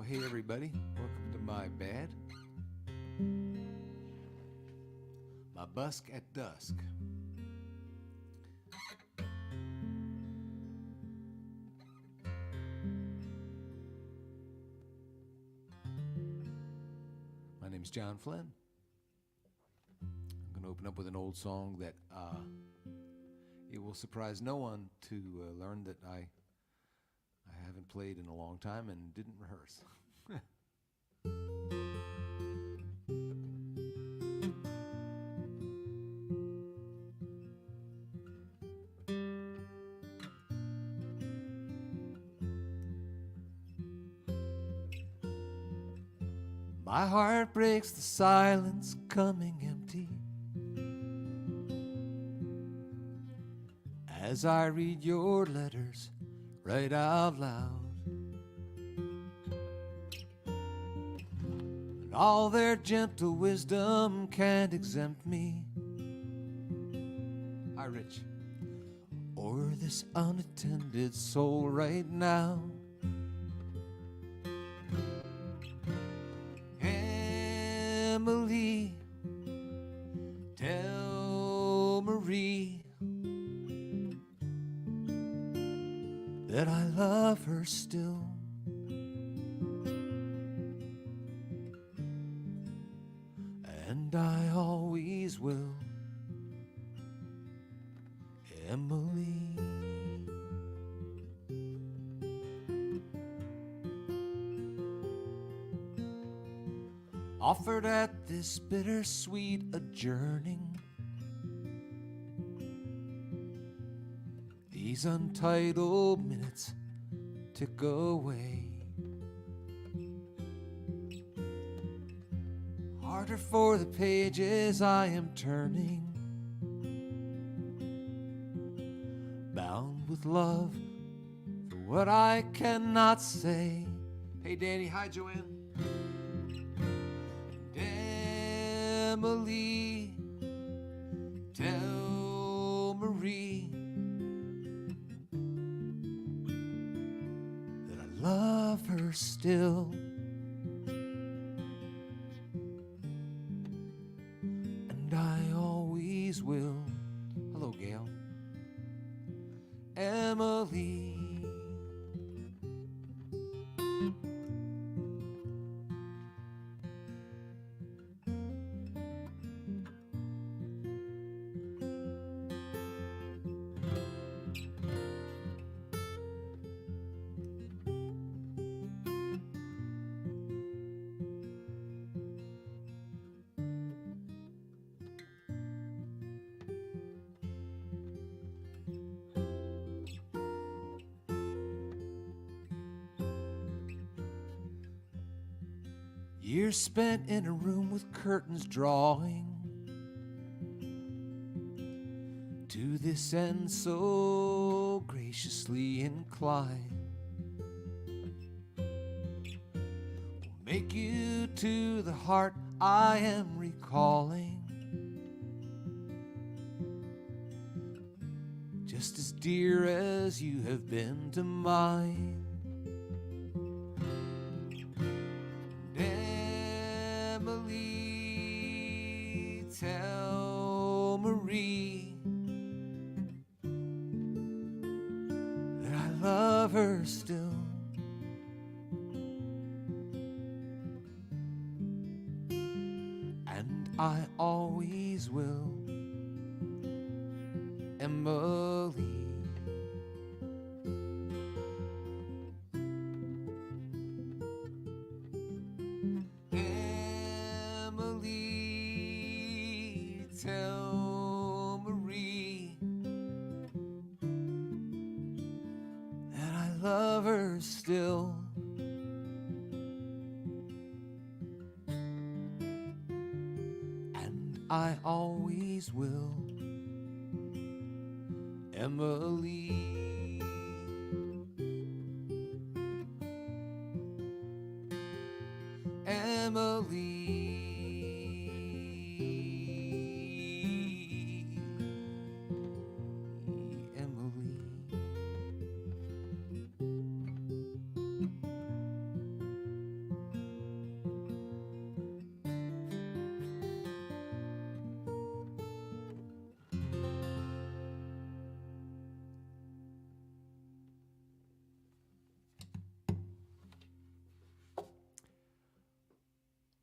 Hey everybody, welcome to my B.A.D. My Busk at Dusk. My name's John Flynn. I'm going to open up with an old song that it will surprise no one to learn that I haven't played in a long time and didn't rehearse. My heart breaks, the silence coming empty as I read your letters right out loud. And all their gentle wisdom can't exempt me, hi Rich, or this unattended soul right now. Emily, tell Marie that I love her still. And I always will, Emily. Offered at this bittersweet adjourning, these untitled minutes tick away. Harder for the pages I am turning, bound with love for what I cannot say. Hey Danny, hi Joanne. Emily, tell Marie that I love her still. And I always will. Hello, Gail. Emily. Years spent in a room with curtains drawing to this end so graciously inclined will make you to the heart I am recalling, just as dear as you have been to mine. Emily, tell Marie that I love her still. And I always will, Emily. Emily, tell Marie that I love her still. And I always will, Emily. Emily.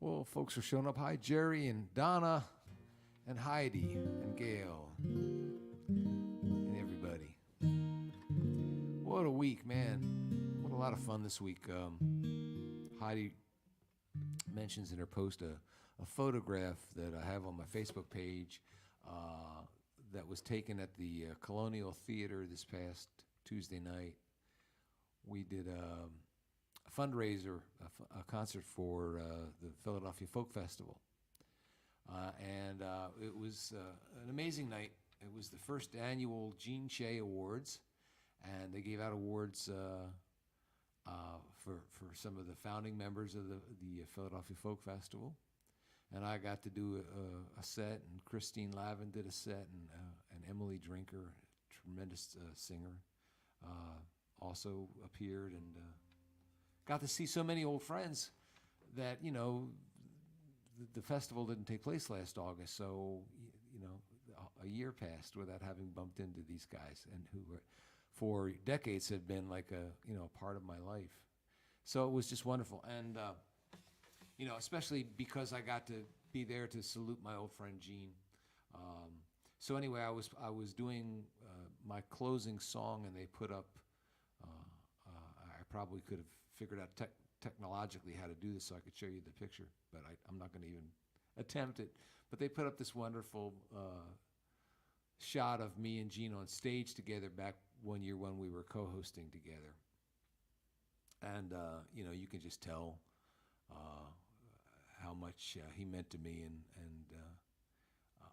Well, folks are showing up. Hi, Jerry and Donna and Heidi and Gail and everybody. What a week, man. What a lot of fun this week. Heidi mentions in her post a photograph that I have on my Facebook page that was taken at the Colonial Theater this past Tuesday night. We did a fundraiser, a concert for the Philadelphia Folk Festival. And it was an amazing night. It was the first annual Gene Shea Awards, and they gave out awards for some of the founding members of the Philadelphia Folk Festival. And I got to do a set, and Christine Lavin did a set, and Emily Drinker, tremendous singer, also appeared, and got to see so many old friends that, you know, the festival didn't take place last August, so, you know, a year passed without having bumped into these guys, and who were, for decades had been like a part of my life. So it was just wonderful. And, you know, especially because I got to be there to salute my old friend Gene. So anyway, I was doing my closing song, and they put up, I probably could have figured out technologically how to do this so I could show you the picture, but I'm not going to even attempt it. But they put up this wonderful shot of me and Gene on stage together back one year when we were co-hosting together. And, you know, you can just tell how much he meant to me, and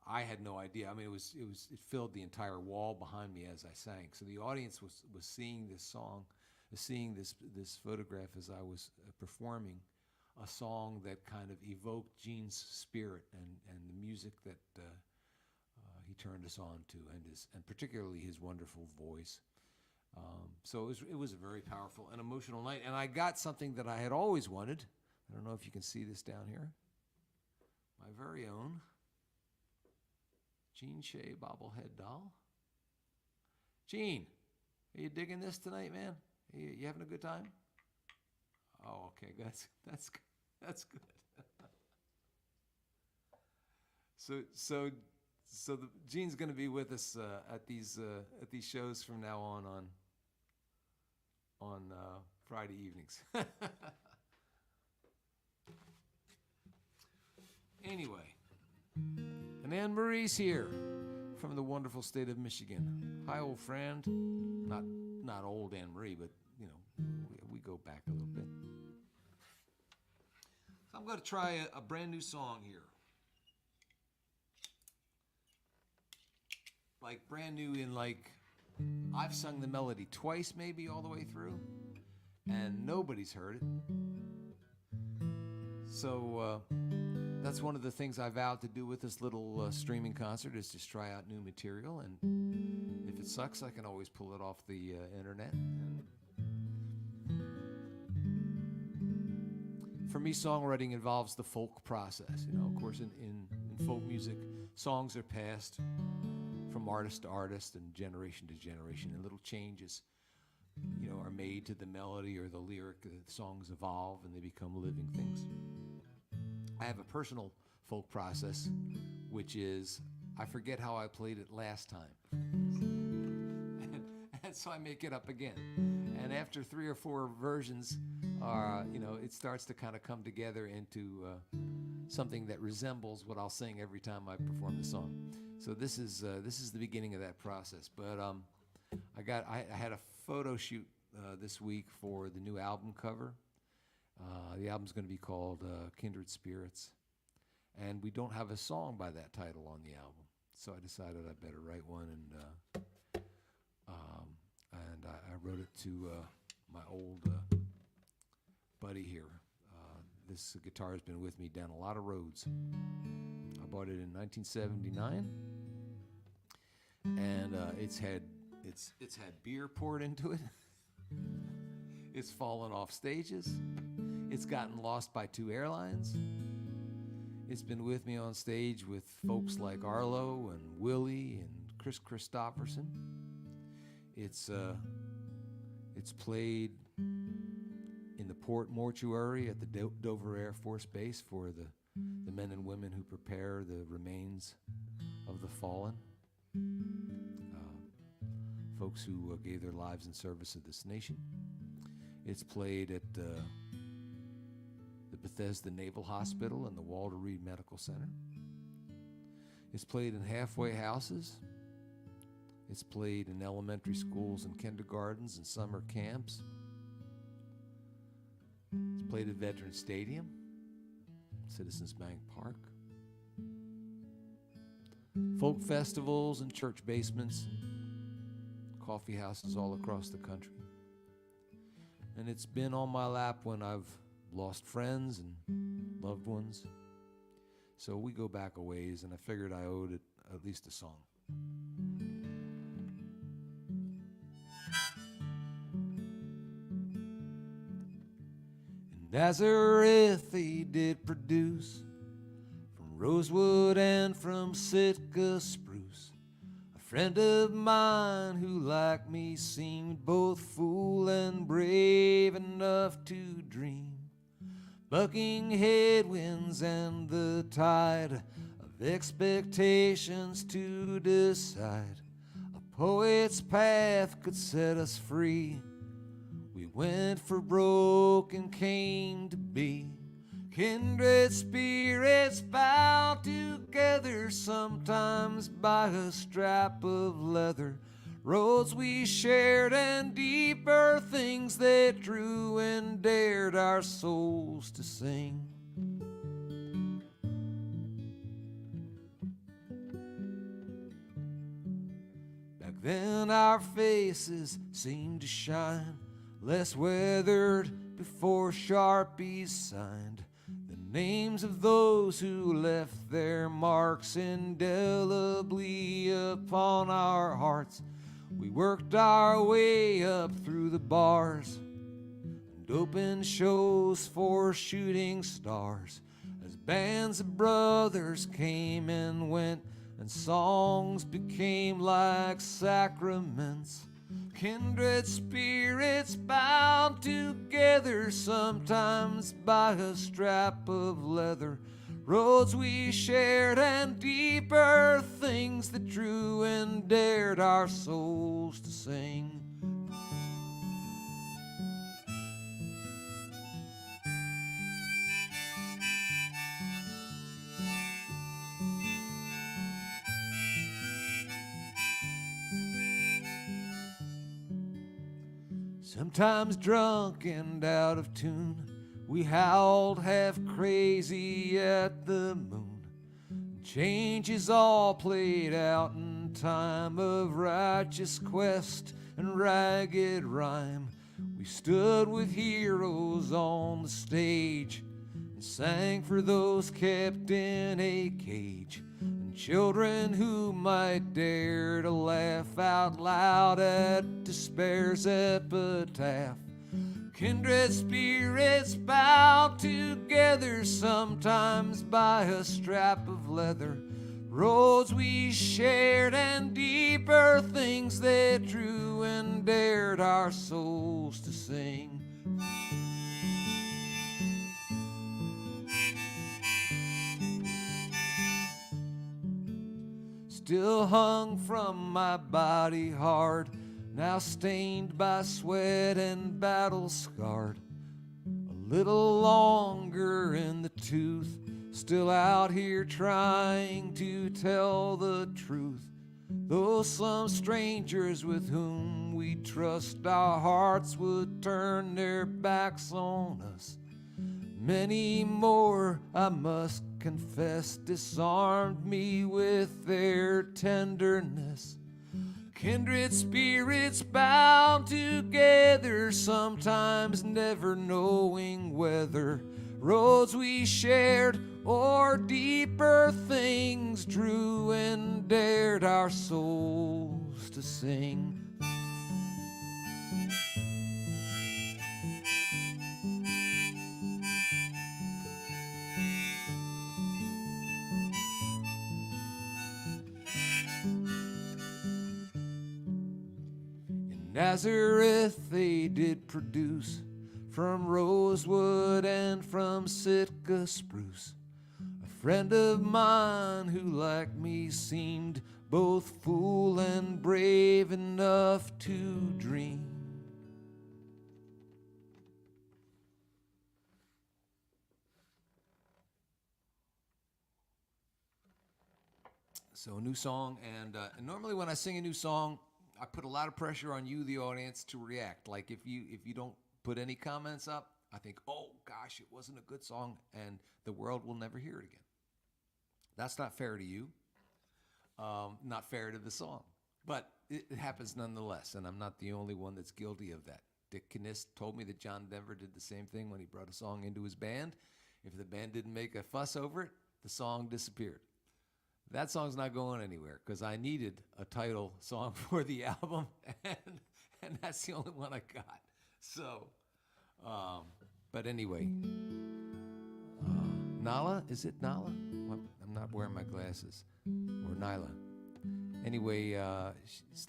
I had no idea. I mean, it filled the entire wall behind me as I sang. So the audience was seeing this song, seeing this photograph as I was performing a song that kind of evoked Gene's spirit and the music that he turned us on to, and particularly his wonderful voice. So it was a very powerful and emotional night, and I got something that I had always wanted. I don't know if you can see this down here. My very own Gene Shea bobblehead doll. Gene, are you digging this tonight, man? You having a good time? Oh, okay, that's good. So Gene's going to be with us at these shows from now on Friday evenings. Anyway, and Anne Marie's here from the wonderful state of Michigan. Hi, old friend. Not old Anne Marie, but you know, we go back a little bit. So I'm going to try a brand new song here. Like brand new in like, I've sung the melody twice maybe all the way through, and nobody's heard it. So that's one of the things I vowed to do with this little streaming concert, is just try out new material, and if it sucks, I can always pull it off the internet. And for me, songwriting involves the folk process. You know, of course, in folk music, songs are passed from artist to artist and generation to generation, and little changes, you know, are made to the melody or the lyric. The songs evolve and they become living things. I have a personal folk process, which is I forget how I played it last time. And so I make it up again. And after 3 or 4 versions, you know, it starts to kind of come together into something that resembles what I'll sing every time I perform the song. So this is the beginning of that process. But I had a photo shoot this week for the new album cover. The album's going to be called Kindred Spirits, and we don't have a song by that title on the album. So I decided I better write one, and I wrote it to my old buddy here. This guitar has been with me down a lot of roads. I bought it in 1979, and it's had beer poured into it. It's fallen off stages. It's gotten lost by 2 airlines. It's been with me on stage with folks like Arlo and Willie and Chris Christopherson. It's played in the port mortuary at the Dover Air Force Base for the men and women who prepare the remains of the fallen, folks who gave their lives in service of this nation. It's played at the Bethesda Naval Hospital and the Walter Reed Medical Center. It's played in halfway houses. It's played in elementary schools and kindergartens and summer camps. It's played at Veterans Stadium, Citizens Bank Park, folk festivals and church basements, coffee houses all across the country. And it's been on my lap when I've lost friends and loved ones. So we go back a ways, and I figured I owed it at least a song. In Nazareth they did produce, from rosewood and from Sitka spruce, a friend of mine who like me seemed both fool and brave enough to dream, bucking headwinds and the tide of expectations to decide a poet's path could set us free. We went for broke and came to be kindred spirits bound together, sometimes by a strap of leather. Roads we shared and deeper things that drew and dared our souls to sing. Back then our faces seemed to shine, less weathered before Sharpies signed the names of those who left their marks indelibly upon our hearts. We worked our way up through the bars and opened shows for shooting stars as bands of brothers came and went and songs became like sacraments. Kindred spirits bound together, sometimes by a strap of leather. Roads we shared and deeper things that drew and dared our souls to sing. Sometimes drunk and out of tune, we howled half crazy at the moon. Change is all played out in time of righteous quest and ragged rhyme. We stood with heroes on the stage and sang for those kept in a cage, and children who might dare to laugh out loud at despair's epitaph. Kindred spirits bound together, sometimes by a strap of leather. Roads we shared and deeper things that drew and dared our souls to sing. Still hung from my body hard, now stained by sweat and battle scarred. A little longer in the tooth, still out here trying to tell the truth. Though some strangers with whom we trust our hearts would turn their backs on us, many more, I must confess, disarmed me with their tenderness. Kindred spirits bound together, sometimes never knowing whether roads we shared or deeper things drew and dared our souls to sing. Nazareth they did produce, from rosewood and from Sitka spruce. A friend of mine who, like me, seemed both fool and brave enough to dream. So a new song, and normally when I sing a new song, I put a lot of pressure on you, the audience, to react. Like if you don't put any comments up, I think, oh gosh, it wasn't a good song, and the world will never hear it again. That's not fair to you, not fair to the song, but it happens nonetheless, and I'm not the only one that's guilty of that. Dick Knist told me that John Denver did the same thing when he brought a song into his band. If the band didn't make a fuss over it, the song disappeared. That song's not going anywhere because I needed a title song for the album, and that's the only one I got. So, but anyway, Nala, is it Nala? Well, I'm not wearing my glasses. Or Nyla. Anyway,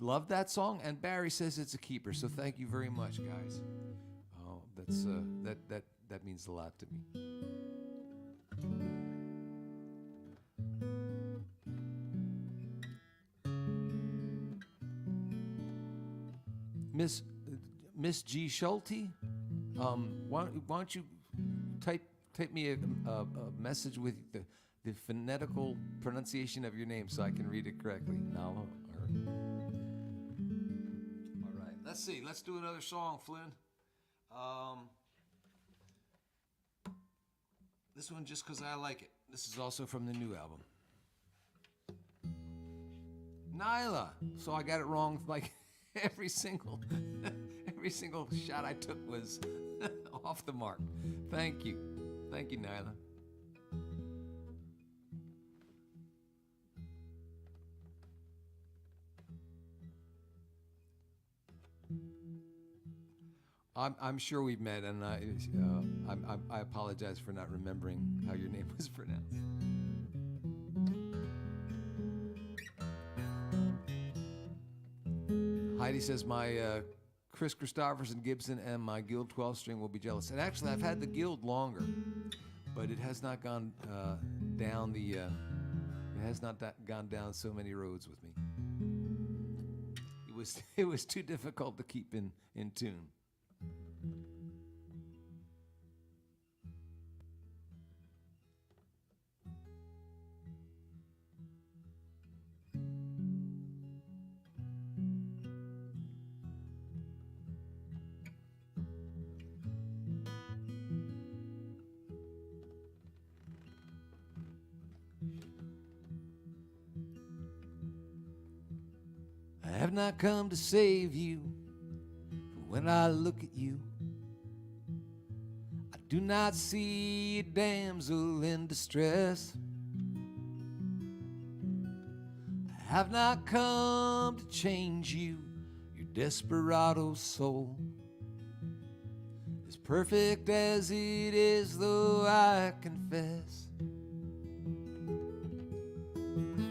love that song, and Barry says it's a keeper. So thank you very much, guys. Oh, that means a lot to me. Miss G. Schulte, why don't you type me a message with the phonetical pronunciation of your name so I can read it correctly. Nala. All right, let's see. Let's do another song, Flynn. This one just because I like it. This is also from the new album. Nyla. So I got it wrong like every single shot I took was off the mark. Thank you, Nyla. I'm sure we've met, and I apologize for not remembering how your name was pronounced. Heidi says my Chris Christopherson Gibson and my Guild 12 string will be jealous. And actually, I've had the Guild longer, but it has not gone down gone down so many roads with me. It was too difficult to keep in tune. I have not come to save you, but when I look at you, I do not see a damsel in distress. I have not come to change you, your desperado soul. As perfect as it is, though I confess,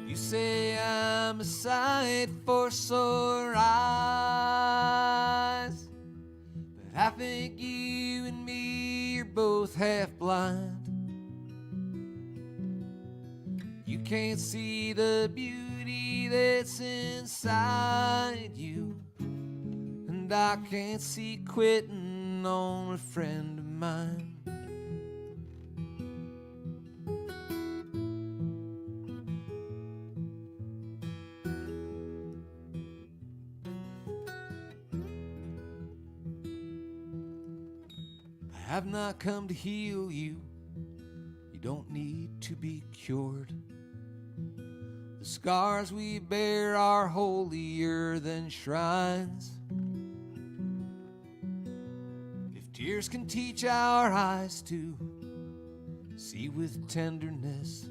you say I'm a sight for sore eyes, but I think you and me are both half blind. You can't see the beauty that's inside you, and I can't see quitting on a friend of mine. I have not come to heal you. You don't need to be cured. The scars we bear are holier than shrines. If tears can teach our eyes to see with tenderness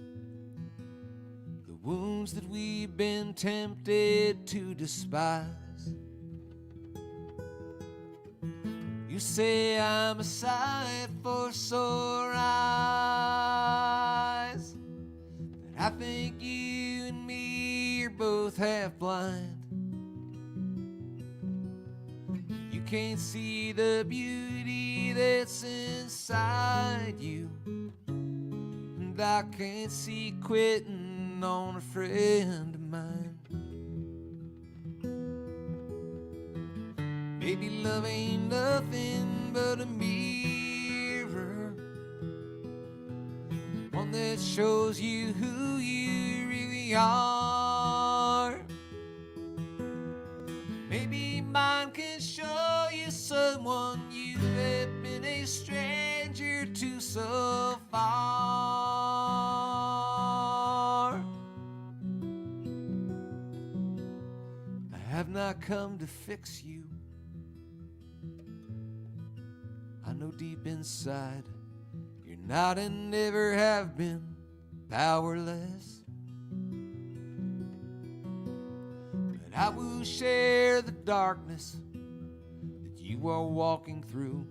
the wounds that we've been tempted to despise, you say I'm a sight for sore eyes, but I think you and me are both half blind. You can't see the beauty that's inside you, and I can't see quitting on a friend of mine. Baby, love ain't nothing but a mirror, one that shows you who you really are. Maybe mine can show you someone you have been a stranger to so far. I have not come to fix you. I know deep inside you're not and never have been powerless. But I will share the darkness that you are walking through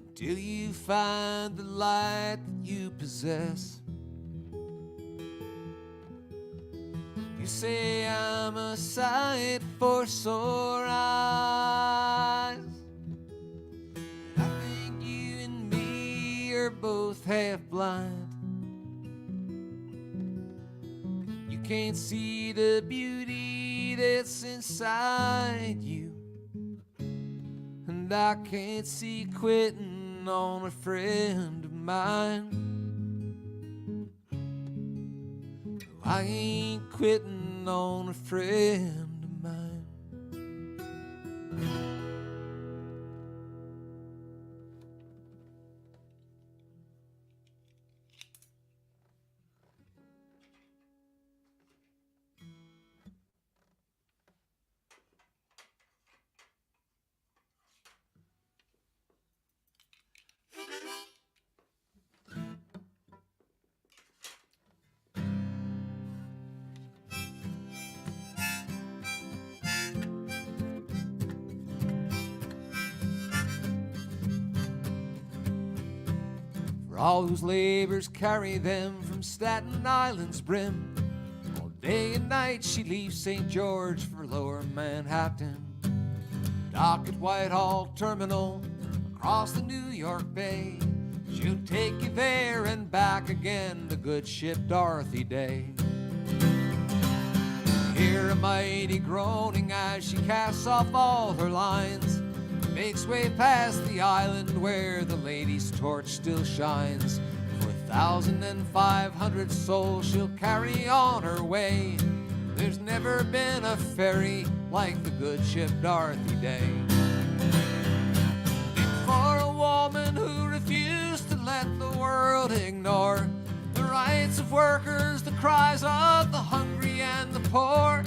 until you find the light that you possess. You say I'm a sight for sore eyes. I think you and me are both half blind. You can't see the beauty that's inside you, and I can't see quitting on a friend of mine. I ain't quitting on a friend of mine. All whose labors carry them from Staten Island's brim. All day and night she leaves St. George for lower Manhattan. Dock at Whitehall Terminal across the New York Bay. She'll take you there and back again, the good ship Dorothy Day. Hear a mighty groaning as she casts off all her lines, makes way past the island where the lady's torch still shines. For 1,500 souls she'll carry on her way. There's never been a ferry like the good ship Dorothy Day. And for a woman who refused to let the world ignore the rights of workers, the cries of the hungry and the poor,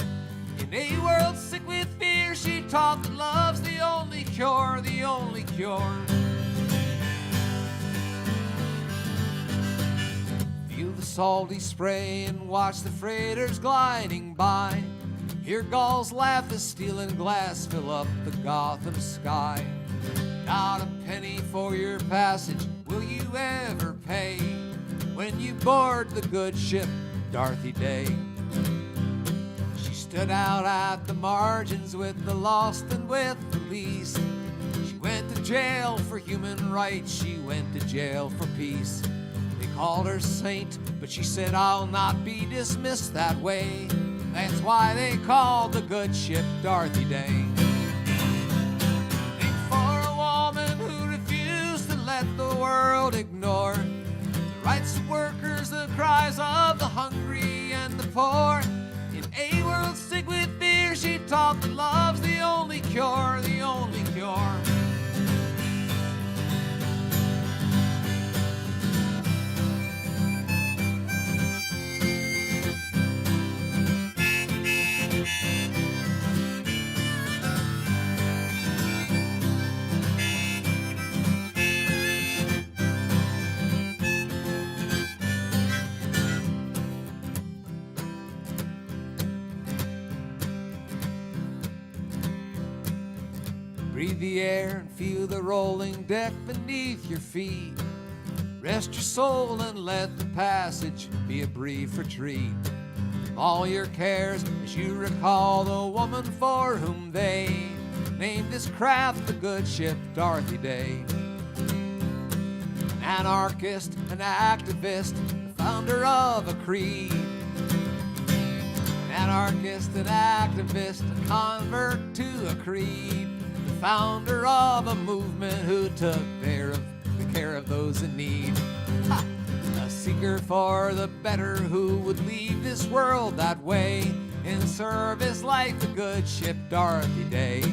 in a world sick with fear, she taught that love's the only cure, the only cure. Feel the salty spray and watch the freighters gliding by. Hear gulls laugh as steel and glass fill up the Gotham sky. Not a penny for your passage will you ever pay when you board the good ship Dorothy Day. Stood out at the margins with the lost and with the least. She went to jail for human rights, she went to jail for peace. They called her saint, but she said, I'll not be dismissed that way. That's why they called the good ship Dorothy Day. And for a woman who refused to let the world ignore the rights of workers, the cries of the hungry and the poor, a world sick with fear, she taught that love's the only cure, the only cure. Breathe the air and feel the rolling deck beneath your feet. Rest your soul and let the passage be a brief retreat from all your cares as you recall the woman for whom they named his craft the good ship Dorothy Day. An anarchist, an activist, the founder of a creed. An anarchist, an activist, a convert to a creed. The founder of a movement who took care of those in need. Ha! A seeker for the better who would leave this world that way, in service like the good ship Dorothy Day.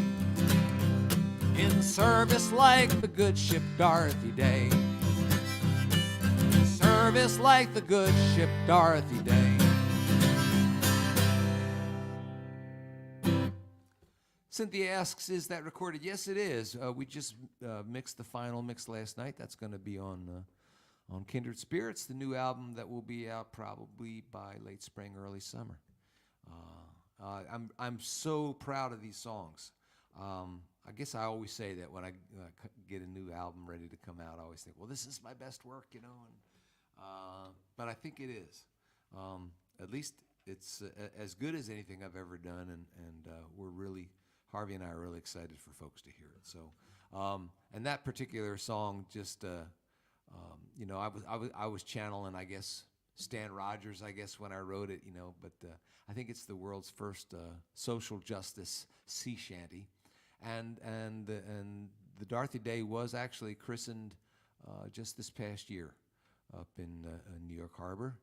In service like the good ship Dorothy Day. In service like the good ship Dorothy Day. Cynthia asks, is that recorded? Yes, it is. We just mixed the final mix last night. That's going to be on Kindred Spirits, the new album that will be out probably by late spring, early summer. I'm so proud of these songs. I guess I always say that when I get a new album ready to come out, I always think, well, this is my best work, you know. But I think it is. At least it's as good as anything I've ever done, and we're really, Harvey and I are really excited for folks to hear it. So, and that particular song, just you know, I was channeling, I guess, Stan Rogers, I guess, when I wrote it, you know. But I think it's the world's first social justice sea shanty, and the Dorothy Day was actually christened just this past year up in New York Harbor.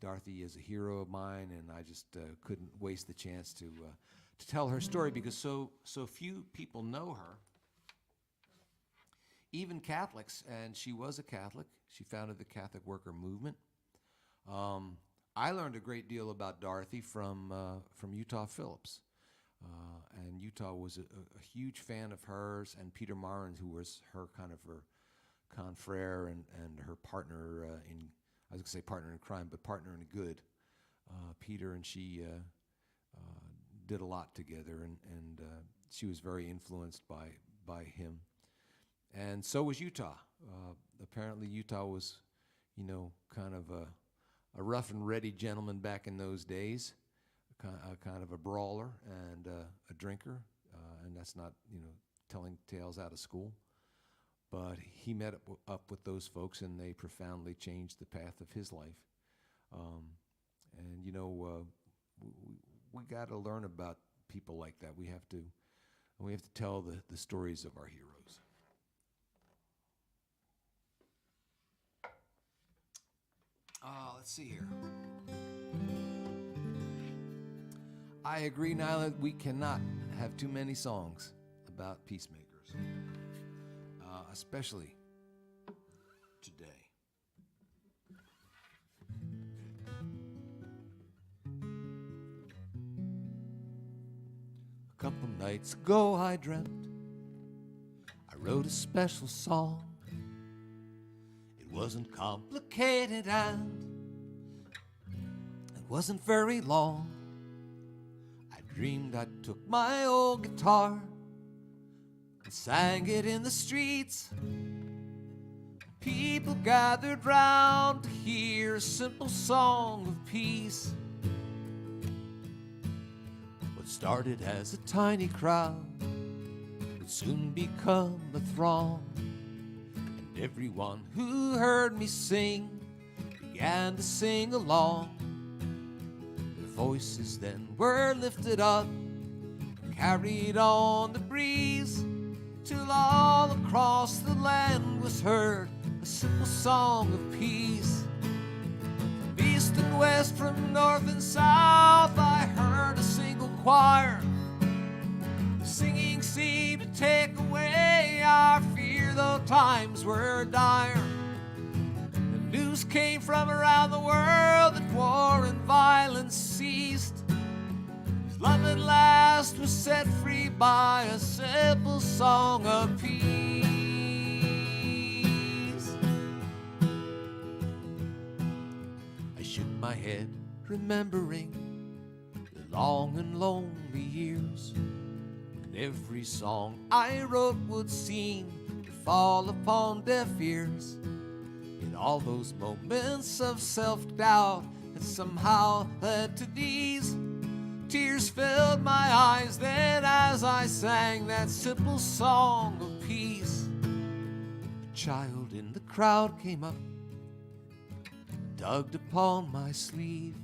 Dorothy is a hero of mine, and I just couldn't waste the chance to tell her story, because so few people know her, even Catholics, and she was a Catholic. She founded the Catholic Worker Movement. I learned a great deal about Dorothy from Utah Phillips, and Utah was a huge fan of hers, and Peter Marin, who was her kind of her confrere and her partner in, I was going to say partner in crime, but partner in good. Peter and she did a lot together, and she was very influenced by him. And so was Utah. Apparently Utah was, you know, kind of a rough and ready gentleman back in those days, kind of a brawler and a drinker, and that's not, you know, telling tales out of school. But he met up with those folks, and they profoundly changed the path of his life. And you know, we got to learn about people like that. We have to tell the stories of our heroes. Let's see here. I agree, Nyla, we cannot have too many songs about peacemakers, especially today. A couple nights ago I dreamt I wrote a special song. It wasn't complicated and it wasn't very long. I dreamed I took my old guitar and sang it in the streets. People gathered round to hear a simple song of peace. What started as a tiny crowd would soon become a throng. Everyone who heard me sing began to sing along. Their voices then were lifted up and carried on the breeze, till all across the land was heard a simple song of peace. From east and west, from north and south, I heard a single choir. Singing seemed to take away our fear, though times were dire. The news came from around the world that war and violence ceased. Love at last was set free by a simple song of peace. I shook my head, remembering the long and lonely years. Every song I wrote would seem to fall upon deaf ears. In all those moments of self-doubt that somehow led to these, Tears filled my eyes then as I sang that simple song of peace. A child in the crowd came up, tugged upon my sleeve.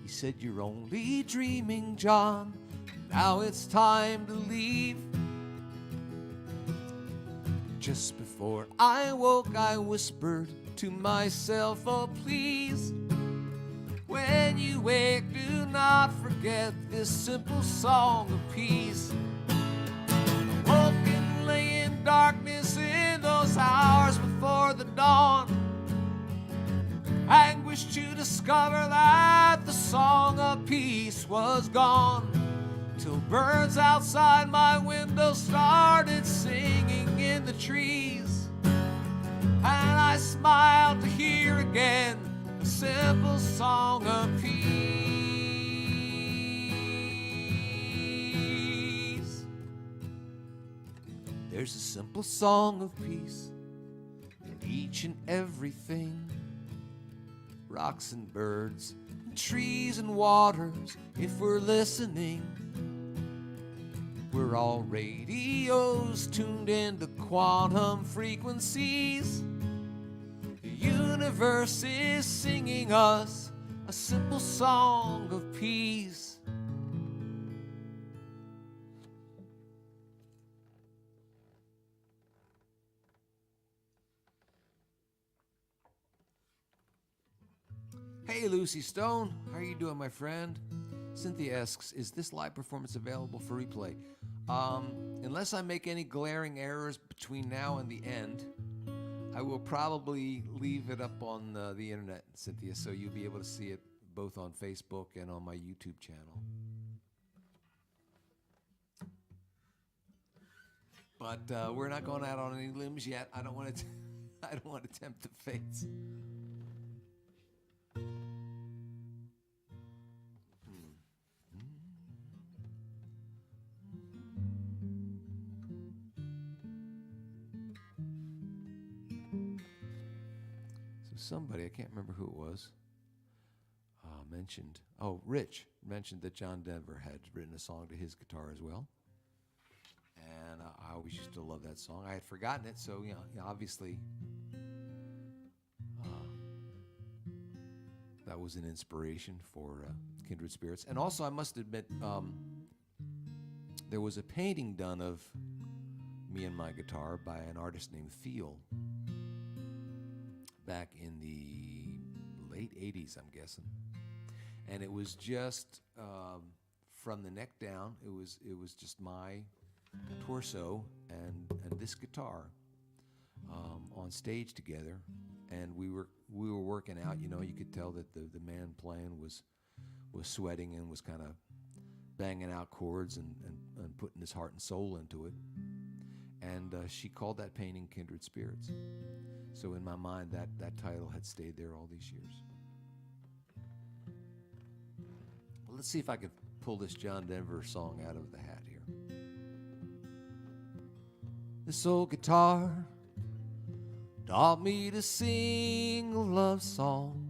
He said, "You're only dreaming, John. Now it's time to leave." Just before I woke, I whispered to myself, "Oh, please, when you wake, do not forget this simple song of peace." I woke and lay in darkness in those hours before the dawn, anguished to discover that the song of peace was gone, till birds outside my window started singing in the trees, and I smiled to hear again a simple song of peace. There's a simple song of peace in each and everything, rocks and birds, and trees and waters. If we're listening, we're all radios tuned into quantum frequencies. The universe is singing us a simple song of peace. Hey, Lucy Stone, how are you doing, my friend? Cynthia asks, is this live performance available for replay? Unless I make any glaring errors between now and the end, I will probably leave it up on the internet, Cynthia, so you'll be able to see it both on Facebook and on my YouTube channel. But we're not going out on any limbs yet. I don't want to. I don't want to tempt the fates. Somebody, I can't remember who it was, mentioned, Rich mentioned that John Denver had written a song to his guitar as well. And I always used to love that song. I had forgotten it, so, obviously, that was an inspiration for Kindred Spirits. And also, I must admit, there was a painting done of me and my guitar by an artist named Feel, back in the late 80s, I'm guessing. And it was just from the neck down, it was just my torso and this guitar on stage together. And we were working out, you could tell that the man playing was sweating and was kind of banging out chords and putting his heart and soul into it. And she called that painting Kindred Spirits. So in my mind, that title had stayed there all these years. Well, let's see if I can pull this John Denver song out of the hat here. This old guitar taught me to sing a love song,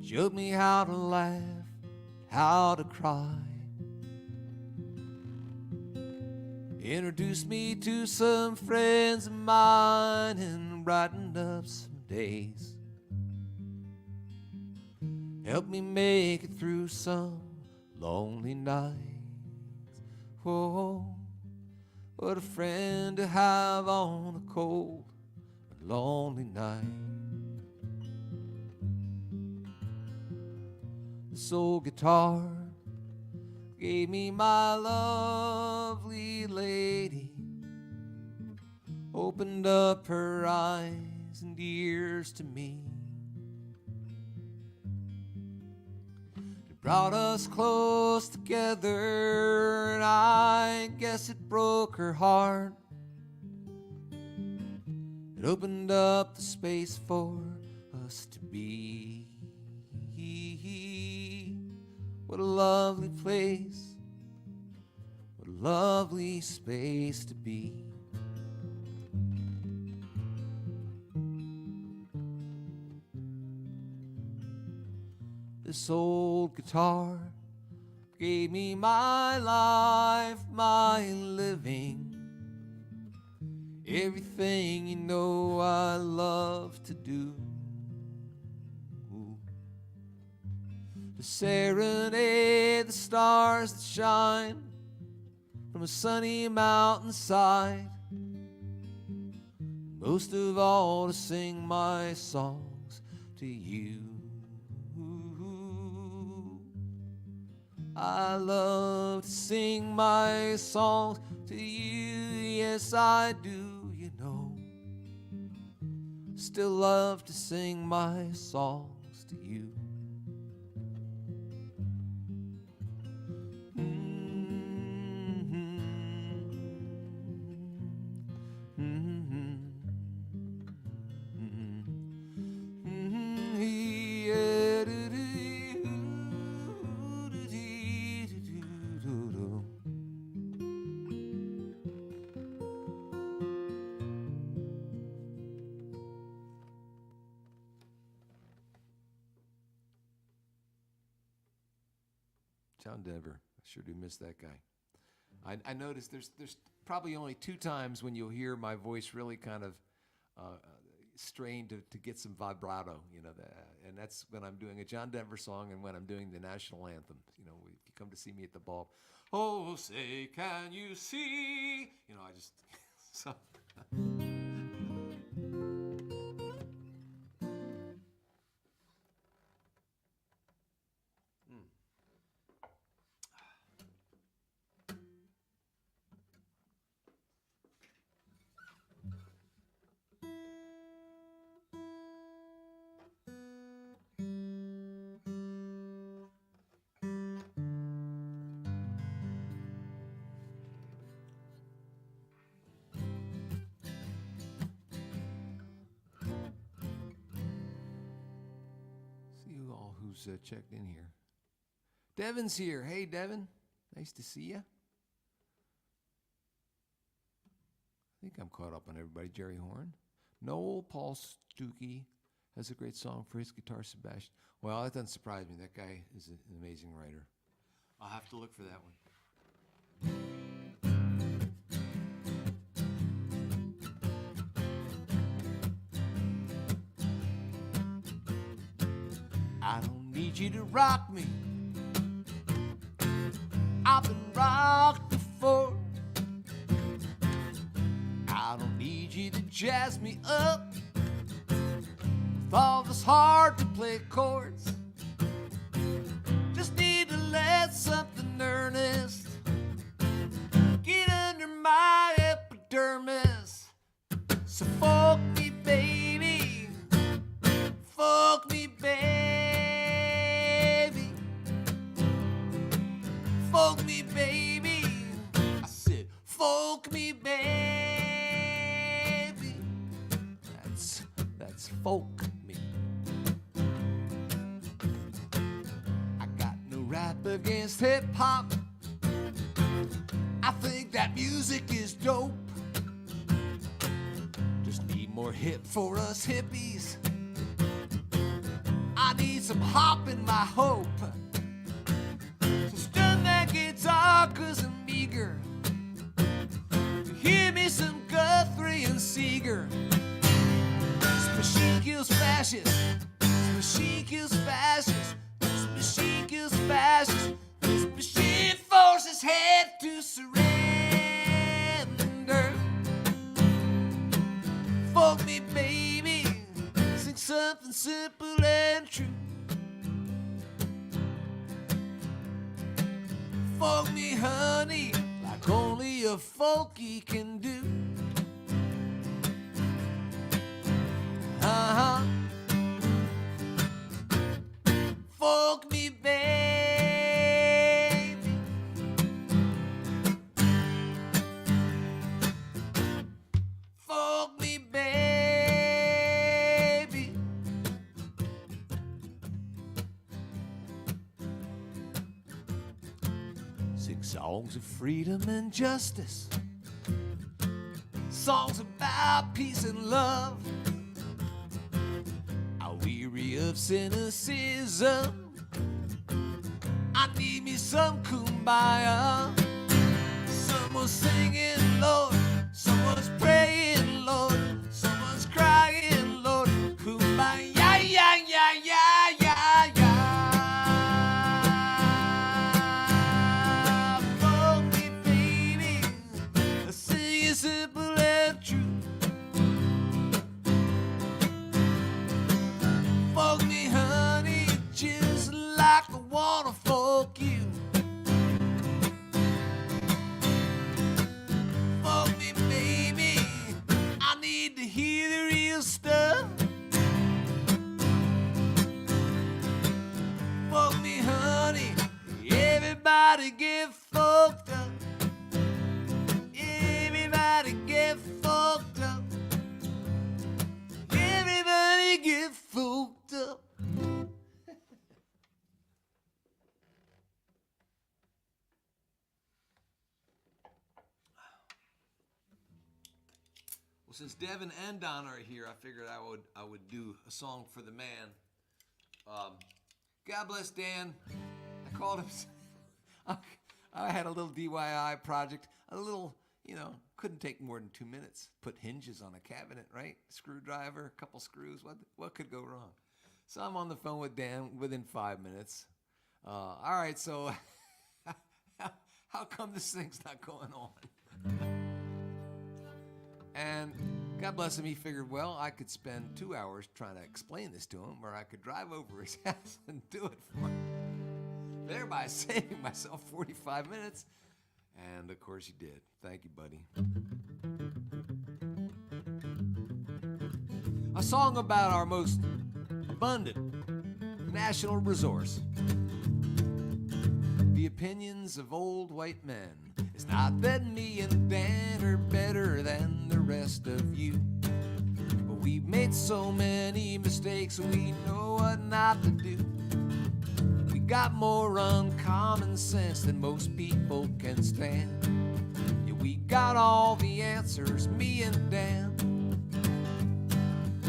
showed me how to laugh, how to cry, introduced me to some friends of mine and brightened up some days, helped me make it through some lonely nights. Oh, what a friend to have on a cold and lonely night. This old guitar gave me my lovely lady, opened up her eyes and ears to me. It brought us close together, and I guess it broke her heart. It opened up the space for us to be. What a lovely place, what a lovely space to be. this old guitar gave me my life, my living, everything you know I love to do. To serenade the stars that shine from a sunny mountainside, most of all to sing my songs to you. I love to sing my songs to you, yes I do, you know. Still love to sing my songs to you. John Denver, I sure do miss that guy. I noticed there's probably only 2 times when you'll hear my voice really kind of strained to get some vibrato, you know, and that's when I'm doing a John Denver song and when I'm doing the national anthem. You know, if you come to see me at the ball, oh, say, can you see? You know, I just, so. Who's checked in here. Devin's here. Hey, Devin. Nice to see you. I think I'm caught up on everybody. Jerry Horn. Noel Paul Stuckey has a great song for his guitar, Sebastian. Well, that doesn't surprise me. That guy is an amazing writer. I'll have to look for that one. I don't need you to rock me. I've been rocked before. I don't need you to jazz me up with all those hard to play chords. Just need to let something earnest get under my epidermis. So fuck me, baby. Fuck me, baby. Folk me, baby. I said, folk me, baby. That's folk me. I got no rap against hip hop. I think that music is dope. Just need more hip for us hippies. I need some hop in my hope. Guitar, 'cause I'm eager to hear me some Guthrie and Seeger. This machine kills fascists. This machine kills fascists. This machine kills fascists. This machine forces head to surrender. Fuck me, baby. Sing something simple and true. Fuck me, honey, like only a folkie can do. Fuck me, baby. Fuck me, baby. Sing songs of freedom and justice, songs about peace and love. I'm weary of cynicism, some kumbaya. Someone's singing, Lord. Someone's praying, Lord. Someone's crying, Lord. Kumbaya, yeah, yeah, yeah, yeah, yeah. For me, baby, sing it simple and true. For me, honey, just like I wanna fuck you. Fuck me, baby, I need to hear the real stuff. Fuck me, honey, everybody get fucked up. Everybody get fucked up. Everybody get fucked up. Well, since Devin and Don are here, I figured I would do a song for the man. God bless Dan. I called him. I had a little DIY project. A little, couldn't take more than 2 minutes. Put hinges on a cabinet, right? Screwdriver, a couple screws. What could go wrong? So I'm on the phone with Dan within 5 minutes. All right, so how come this thing's not going on? And God bless him, he figured, well, I could spend 2 hours trying to explain this to him, or I could drive over his house and do it for him, thereby saving myself 45 minutes. And, of course, he did. Thank you, buddy. A song about our most abundant national resource. The opinions of old white men. It's not that me and Dan are better than the rest of you, but we've made so many mistakes we know what not to do. We got more uncommon sense than most people can stand. Yeah, we got all the answers, me and Dan.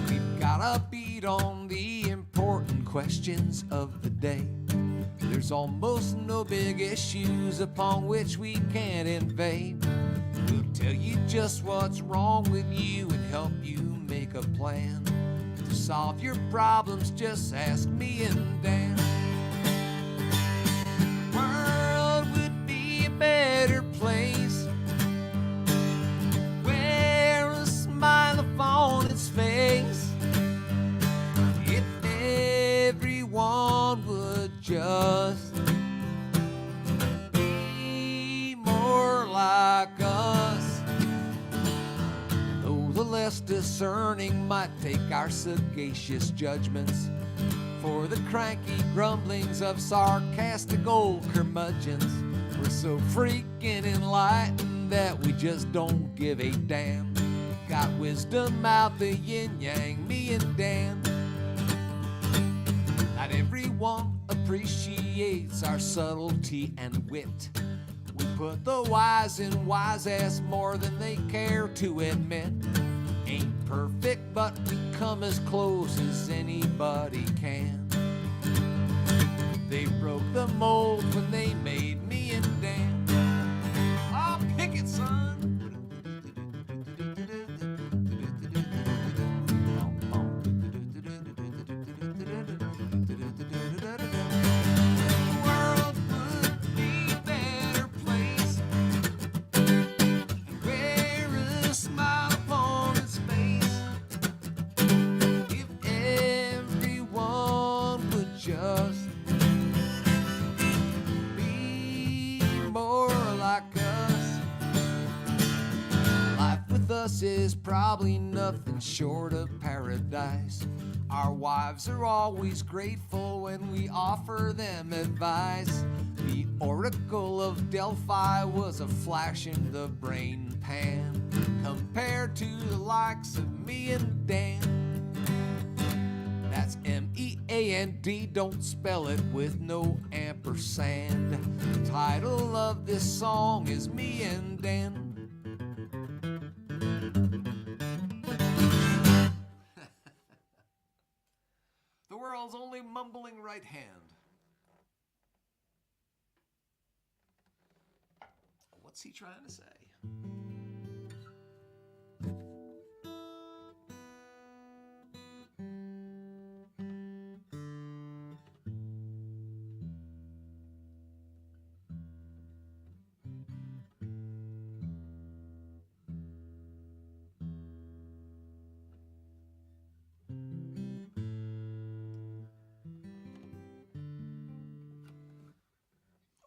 We've got a beat on the important questions of the day. There's almost no big issues upon which we can't invade. We'll tell you just what's wrong with you and help you make a plan. To solve your problems, just ask me and Dan. The world would be a better place where a smile upon its face if everyone would just be more like us. Though the less discerning might take our sagacious judgments for the cranky grumblings of sarcastic old curmudgeons. We're so freaking enlightened that we just don't give a damn. Got wisdom out the yin-yang, me and Dan. Not everyone appreciates our subtlety and wit. We put the wise in wise-ass more than they care to admit. Ain't perfect, but we come as close as anybody can. They broke the mold when they made me and Dan. I'll pick it, son. Is probably nothing short of paradise. Our wives are always grateful when we offer them advice. The Oracle of Delphi was a flash in the brain pan compared to the likes of me and Dan. That's M-E-A-N-D, don't spell it with no ampersand. The title of this song is Me and Dan. The world's only mumbling right hand. What's he trying to say?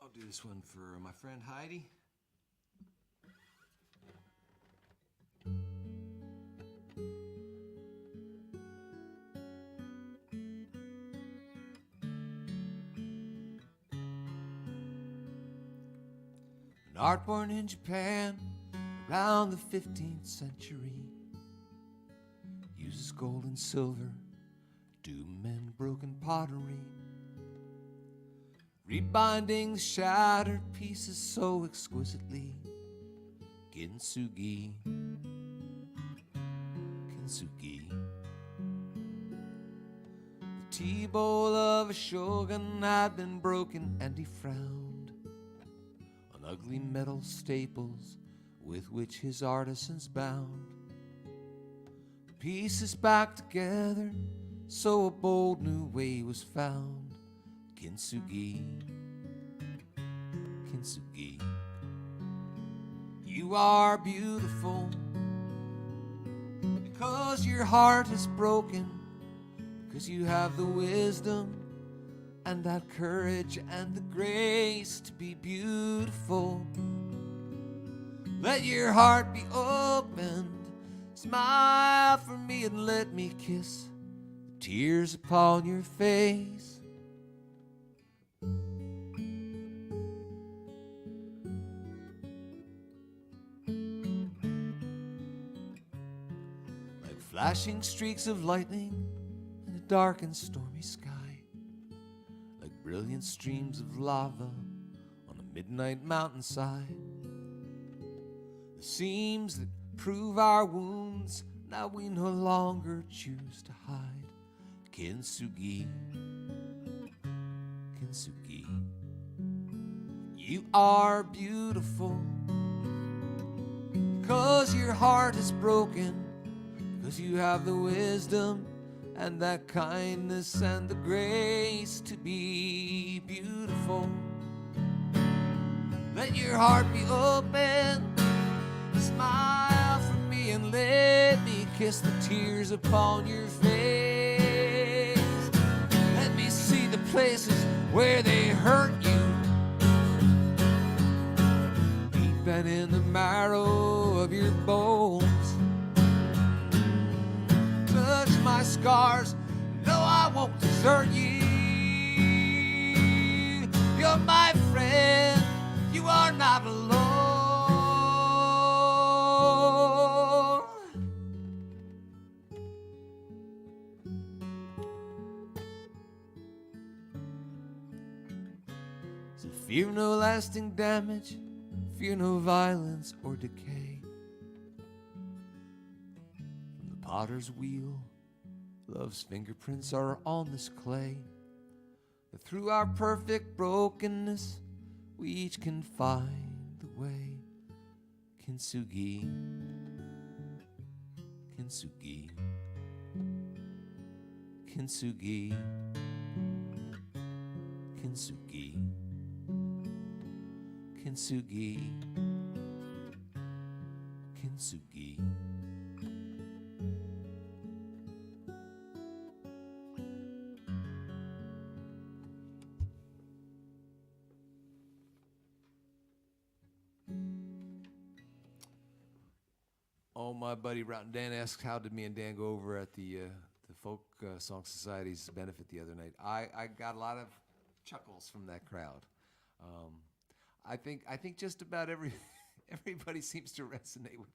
I'll do this one for my friend Heidi. An art born in Japan around the 15th century uses gold and silver, doom and broken pottery, rebinding the shattered pieces so exquisitely. Kintsugi, kintsugi. The tea-bowl of a shogun had been broken, and he frowned on ugly metal staples with which his artisans bound the pieces back together, so a bold new way was found. Kintsugi, kintsugi. You are beautiful because your heart is broken, because you have the wisdom and that courage and the grace to be beautiful. Let your heart be opened, smile for me and let me kiss the tears upon your face. Like flashing streaks of lightning in a dark and stormy sky, like brilliant streams of lava on a midnight mountainside. The seams that prove our wounds, now we no longer choose to hide. Kintsugi, kintsugi. You are beautiful because your heart is broken, because you have the wisdom and that kindness and the grace to be beautiful. Let your heart be open, smile for me and let me kiss the tears upon your face. Let me see the places where they hurt you, deep and in the marrow of your bones. Touch my scars, no, I won't desert you. You're my friend, you are not alone. So fear no lasting damage, fear no violence or decay. From the potter's wheel, love's fingerprints are on this clay. But through our perfect brokenness, we each can find the way. Kintsugi, kintsugi, kintsugi, kintsugi, kintsugi, kintsugi. Oh, my buddy Dan asked, how did me and Dan go over at the Folk Song Society's benefit the other night? I got a lot of chuckles from that crowd. I think just about everybody seems to resonate with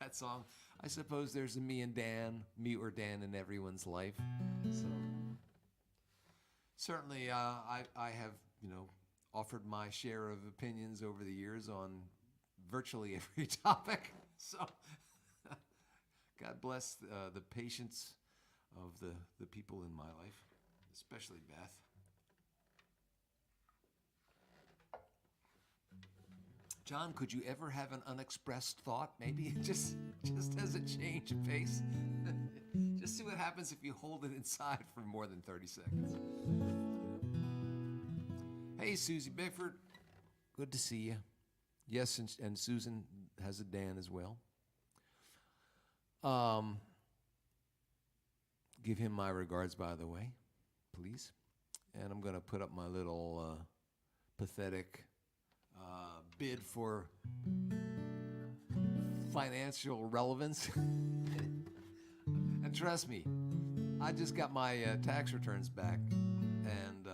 that song. I suppose there's a me or Dan in everyone's life. So certainly, I have offered my share of opinions over the years on virtually every topic. So God bless the patience of the people in my life, especially Beth. John, could you ever have an unexpressed thought? Maybe just as a change of pace. Just see what happens if you hold it inside for more than 30 seconds. Hey, Susie Bickford. Good to see you. Yes, and Susan has a Dan as well. Give him my regards, by the way, please. And I'm going to put up my little pathetic bid for financial relevance. And trust me, I just got my tax returns back, and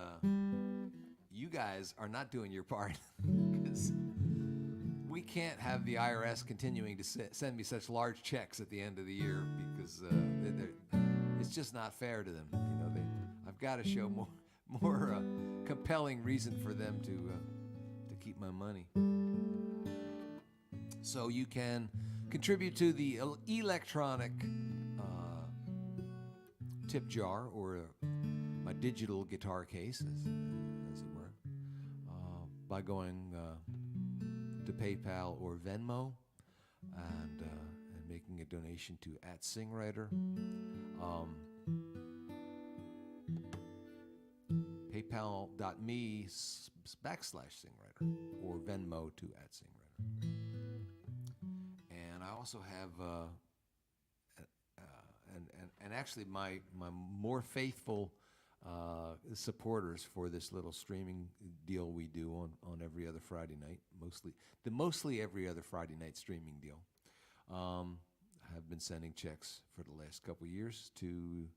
you guys are not doing your part, because we can't have the IRS continuing to send me such large checks at the end of the year, because it's just not fair to them. You know, I've got to show more compelling reason for them to keep my money. So you can contribute to the electronic tip jar, or my digital guitar case, as it were, by going to PayPal or Venmo, and making a donation to @Singwriter. PayPal.me/Singwriter, or Venmo to @Singwriter. And I also have, and actually my more faithful supporters for this little streaming deal we do on every other Friday night, mostly every other Friday night streaming deal, have been sending checks for the last couple years to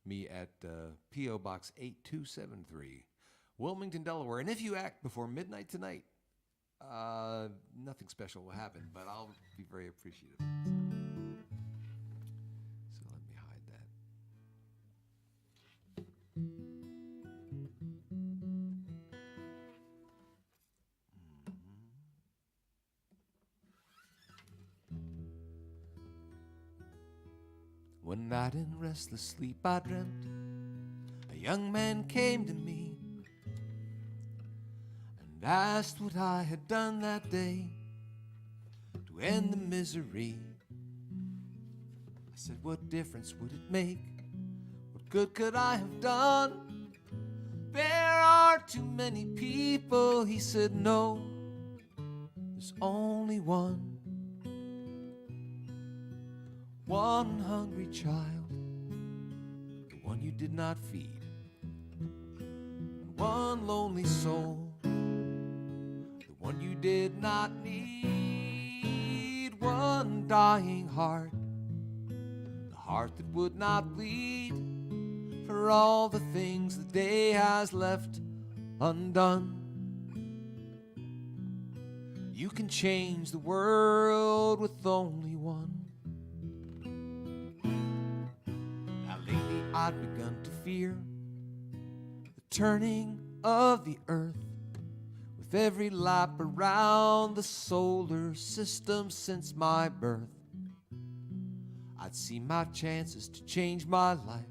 me at P.O. Box 8273, Wilmington, Delaware. And if you act before midnight tonight, nothing special will happen, but I'll be very appreciative. So let me hide that. One night in restless sleep I dreamt a young man came to me and asked what I had done that day to end the misery. I said, what difference would it make? What good could I have done? There are too many people. He said, no, there's only one hungry child, the one you did not feed, and one lonely soul, the one you did not need, one dying heart, the heart that would not bleed for all the things the day has left undone. You can change the world with only one. I'd begun to fear the turning of the earth with every lap around the solar system since my birth. I'd see my chances to change my life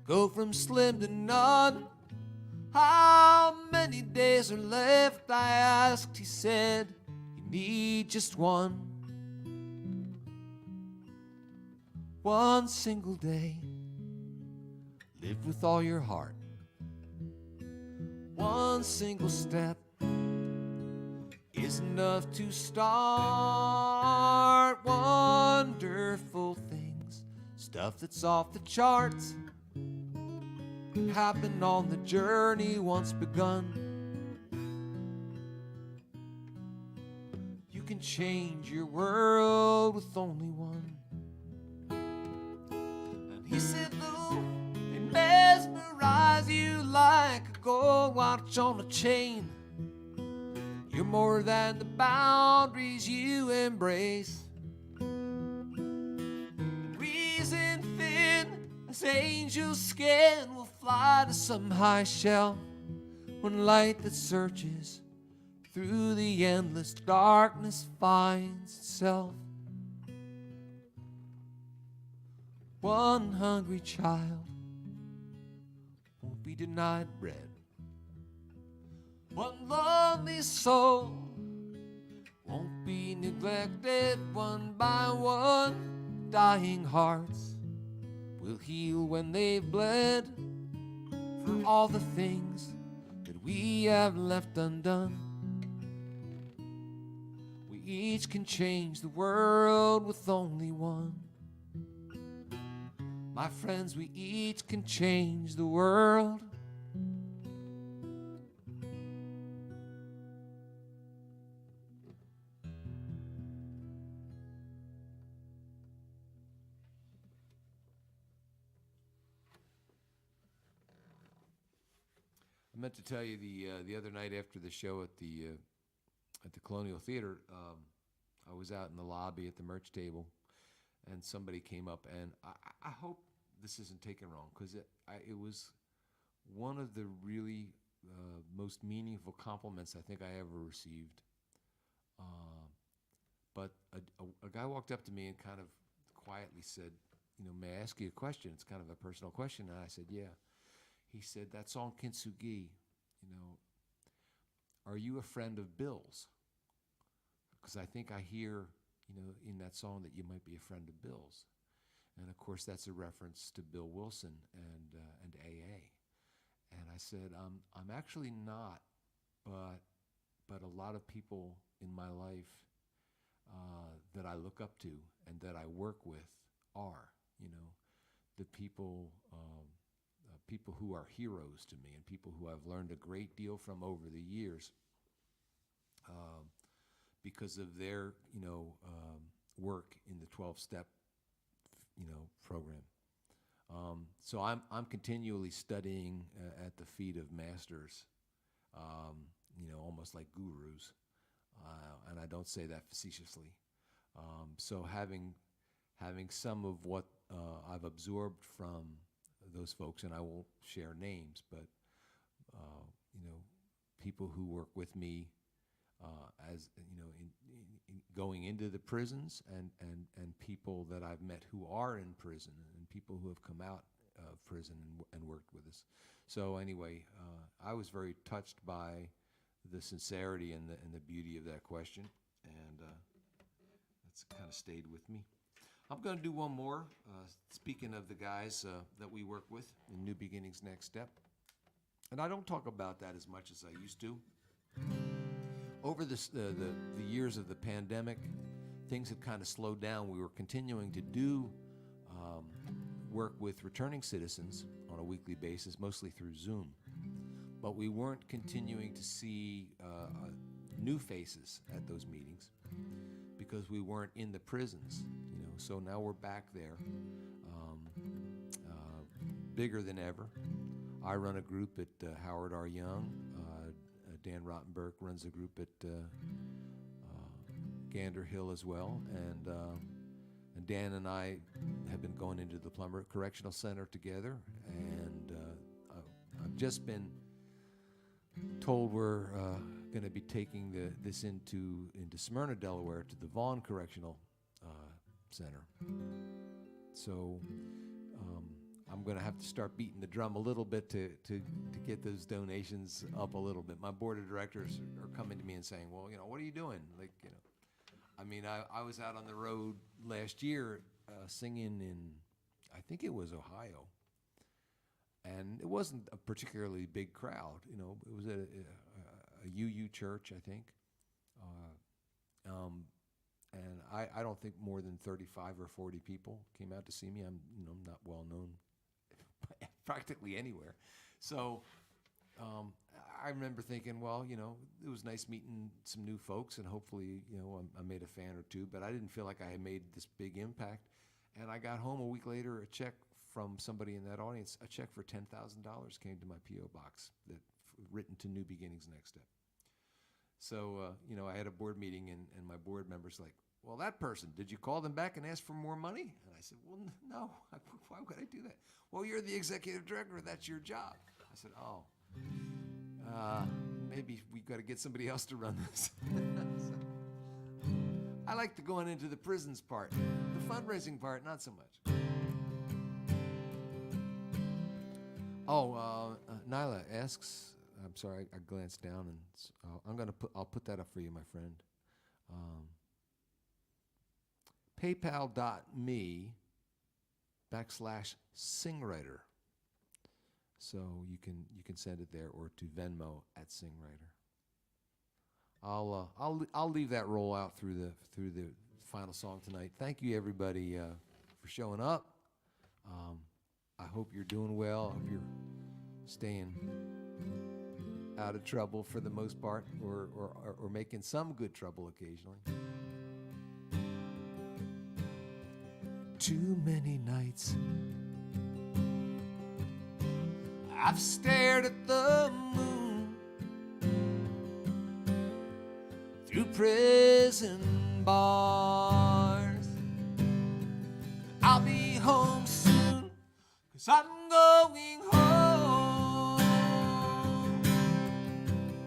go from slim to none. How many days are left, I asked. He said, you need just one single day. Live with all your heart. One single step is enough to start wonderful things. Stuff that's off the charts can happen on the journey once begun. You can change your world with only one. And he said, Lou, mesmerize you like a gold watch on a chain. You're more than the boundaries you embrace. And reason thin as angel skin will fly to some high shelf when light that searches through the endless darkness finds itself. One hungry child be denied bread. One lonely soul won't be neglected one by one. Dying hearts will heal when they've bled for all the things that we have left undone. We each can change the world with only one. My friends, we each can change the world. I meant to tell you the other night after the show at the Colonial Theater, I was out in the lobby at the merch table, and somebody came up, and I hope this isn't taken wrong, because it was one of the really most meaningful compliments I think I ever received. But a guy walked up to me and kind of quietly said, may I ask you a question? It's kind of a personal question. And I said, yeah. He said, that song Kintsugi, are you a friend of Bill's? Because I think I hear, in that song that you might be a friend of Bill's. And of course, that's a reference to Bill Wilson and AA. And I said, I'm actually not, but a lot of people in my life that I look up to and that I work with are, the people who are heroes to me and people who I've learned a great deal from over the years because of their, work in the 12-step, program. So I'm continually studying at the feet of masters, almost like gurus, and I don't say that facetiously. So having some of what I've absorbed from those folks, and I won't share names, but people who work with me as in going into the prisons, and people that I've met who are in prison, and people who have come out of prison and worked with us. So anyway, I was very touched by the sincerity and the beauty of that question, and that's kind of stayed with me. I'm going to do one more. Speaking of the guys that we work with in New Beginnings Next Step, and I don't talk about that as much as I used to. Over the years of the pandemic, things had kind of slowed down. We were continuing to do work with returning citizens on a weekly basis, mostly through Zoom, but we weren't continuing to see new faces at those meetings because we weren't in the prisons, So now we're back there, bigger than ever. I run a group at Howard R. Young. Dan Rottenberg runs a group at Gander Hill as well, and Dan and I have been going into the Plummer Correctional Center together, and I've just been told we're going to be taking this into Smyrna, Delaware, to the Vaughn Correctional Center. So I'm going to have to start beating the drum a little bit to get those donations up a little bit. My board of directors are coming to me and saying, well, what are you doing? I was out on the road last year singing in, I think it was Ohio, and it wasn't a particularly big crowd. It was a UU church, I think. And I don't think more than 35 or 40 people came out to see me. I'm not well known practically anywhere. So I remember thinking, well, it was nice meeting some new folks, and hopefully, I made a fan or two, but I didn't feel like I had made this big impact. And I got home a week later, a check from somebody in that audience, a check for $10,000 came to my P.O. box, written to New Beginnings Next Step. So, I had a board meeting, and my board member's like, well, that person, did you call them back and ask for more money? And I said, well, no, why would I do that? Well, you're the executive director, that's your job. I said, oh, maybe we've got to get somebody else to run this. I like the going into the prisons part. The fundraising part, not so much. Nyla asks, I'm sorry, I glanced down, and I'll put that up for you, my friend. PayPal.me/singwriter. So you can send it there, or to Venmo @singwriter. I'll leave that roll out through the final song tonight. Thank you everybody for showing up. I hope you're doing well. I hope you're staying out of trouble for the most part, or making some good trouble occasionally. Too many nights I've stared at the moon through prison bars. I'll be home soon, 'cause I'm going home.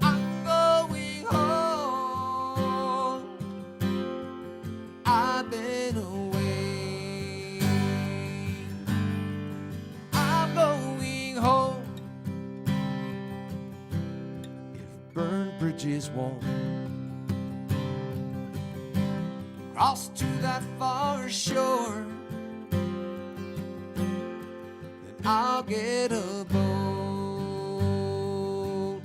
I'm going home. I've been away. I'm going home. If burned bridges won't cross to that far shore, then I'll get a boat.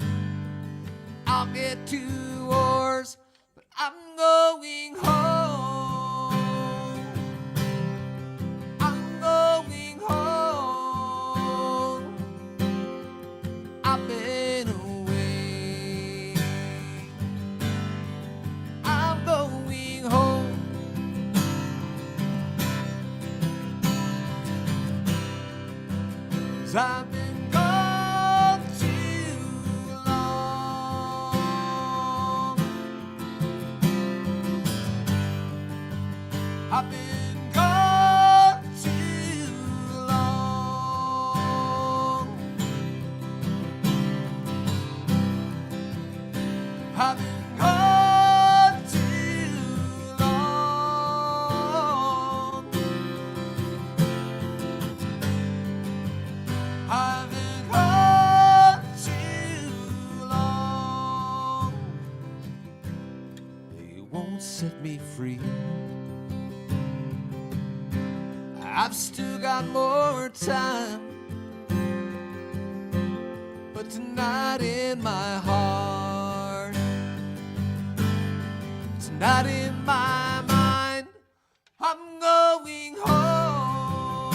I'll get 2 oars, but I'm going home. I'm going home. I've been away. I'm going home. 'Cause I've been gone too long. I've been gone too long. I've been gone too long. I've been gone too long. They won't set me free. I've still got more time, but tonight in my heart, tonight in my mind, I'm going home.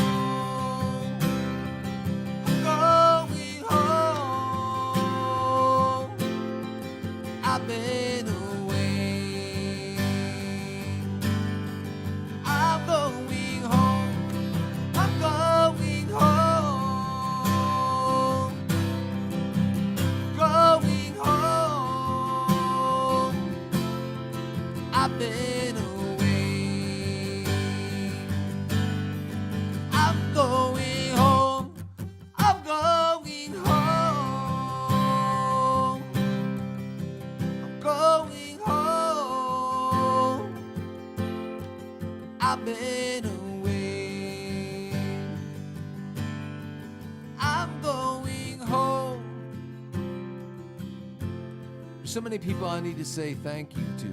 I'm going home. I've been away. I'm going home. I'm going home. Going home. I've been away. I'm going home. I'm going home. I'm going home. I've been away. I'm going home. There's so many people I need to say thank you to,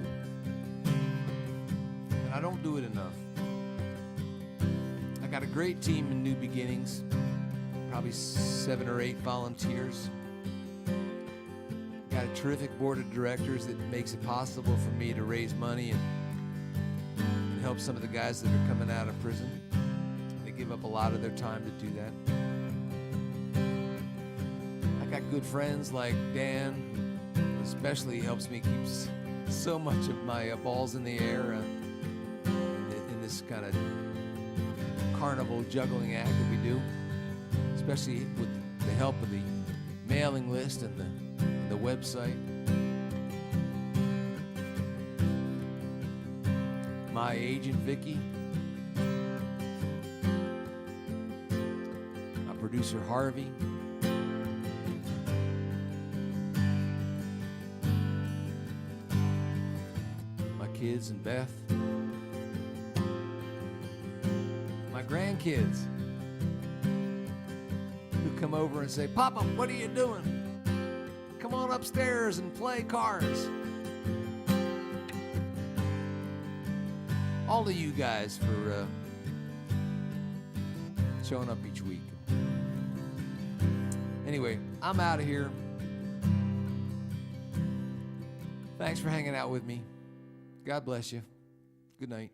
and I don't do it enough. I got a great team in New Beginnings, probably 7 or 8 volunteers. Got a terrific board of directors that makes it possible for me to raise money and help some of the guys that are coming out of prison. They give up a lot of their time to do that. I got good friends like Dan, who especially helps me keep so much of my balls in the air in this kind of carnival juggling act that we do, especially with the help of the mailing list and the website. My agent Vicky, my producer Harvey, my kids and Beth, my grandkids who come over and say, "Papa, what are you doing? Come on upstairs and play cars." all of you guys for showing up each week. Anyway, I'm out of here. Thanks for hanging out with me. God bless you. Good night.